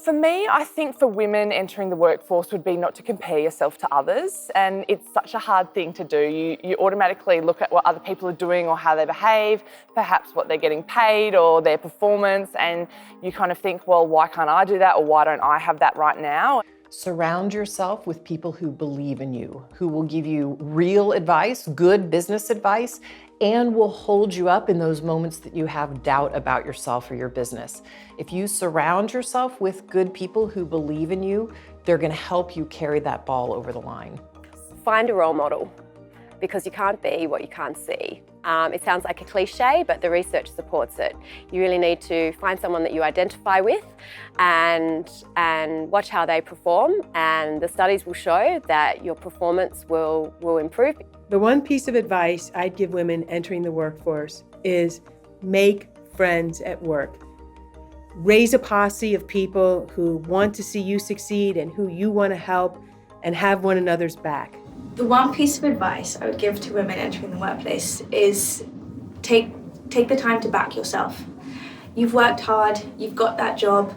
For me, I think for women entering the workforce would be not to compare yourself to others, and it's such a hard thing to do. You automatically look at what other people are doing or how they behave, perhaps what they're getting paid or their performance, and you kind of think, well, why can't I do that, or why don't I have that right now? Surround yourself with people who believe in you, who will give you real advice, good business advice, and will hold you up in those moments that you have doubt about yourself or your business. If you surround yourself with good people who believe in you, they're going to help you carry that ball over the line. Find a role model, because you can't be what you can't see. It sounds like a cliche, but the research supports it. You really need to find someone that you identify with and watch how they perform, and the studies will show that your performance will improve. The one piece of advice I'd give women entering the workforce is make friends at work. Raise a posse of people who want to see you succeed and who you want to help, and have one another's back. The one piece of advice I would give to women entering the workplace is take the time to back yourself. You've worked hard, you've got that job,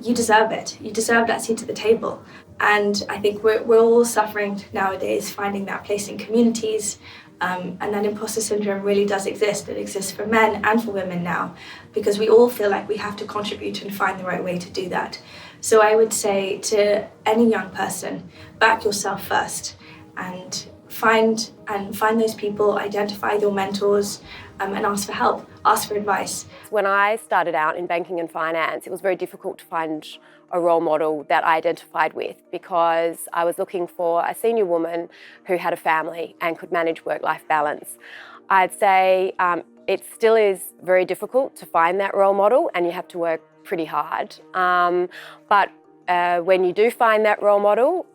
you deserve it. You deserve that seat at the table. And I think we're all suffering nowadays finding that place in communities, and that imposter syndrome really does exist. It exists for men and for women now, because we all feel like we have to contribute and find the right way to do that. So I would say to any young person, back yourself first, and find those people, identify your mentors, and ask for help, ask for advice. When I started out in banking and finance, it was very difficult to find a role model that I identified with, because I was looking for a senior woman who had a family and could manage work-life balance. I'd say it still is very difficult to find that role model, and you have to work pretty hard. But when you do find that role model,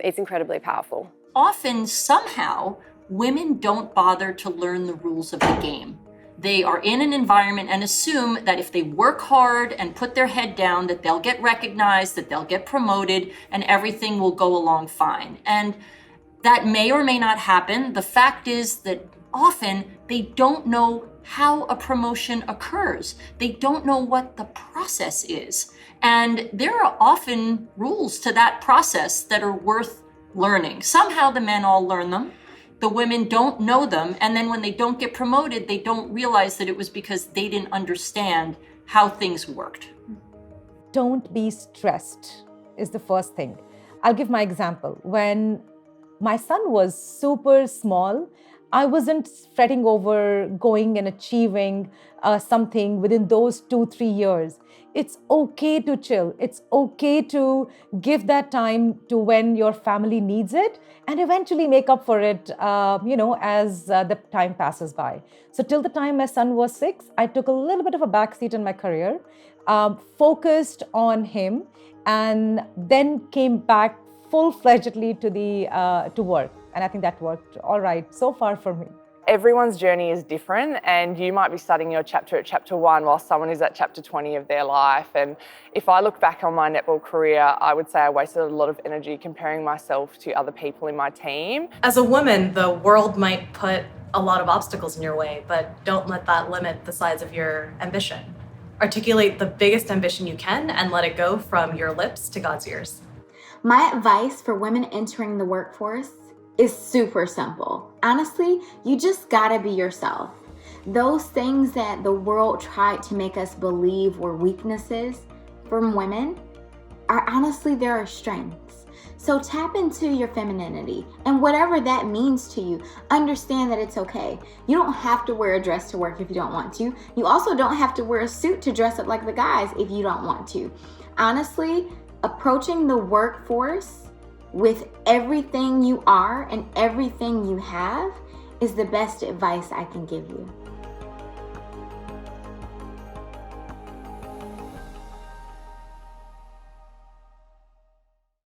it's incredibly powerful. Often, somehow, women don't bother to learn the rules of the game. They are in an environment and assume that if they work hard and put their head down, that they'll get recognized, that they'll get promoted, and everything will go along fine. And that may or may not happen. The fact is that often they don't know how a promotion occurs. They don't know what the process is. And there are often rules to that process that are worth learning. Somehow the men all learn them. The women don't know them, and then when they don't get promoted, they don't realize that it was because they didn't understand how things worked. Don't be stressed is the first thing. I'll give my example. When my son was super small, I wasn't fretting over going and achieving something within those 2-3 years. It's okay to chill. It's okay to give that time to when your family needs it, and eventually make up for it, as the time passes by. So till the time my son was 6, I took a little bit of a backseat in my career, focused on him, and then came back full-fledgedly to work. And I think that worked all right so far for me. Everyone's journey is different, and you might be starting your chapter at chapter 1 while someone is at chapter 20 of their life. And if I look back on my netball career, I would say I wasted a lot of energy comparing myself to other people in my team. As a woman, the world might put a lot of obstacles in your way, but don't let that limit the size of your ambition. Articulate the biggest ambition you can and let it go from your lips to God's ears. My advice for women entering the workforce is super simple. Honestly, you just gotta be yourself. Those things that the world tried to make us believe were weaknesses from women are honestly their strengths. So tap into your femininity, and whatever that means to you, understand that it's okay. You don't have to wear a dress to work if you don't want to. You also don't have to wear a suit to dress up like the guys if you don't want to. Honestly, approaching the workforce with everything you are and everything you have is the best advice I can give you.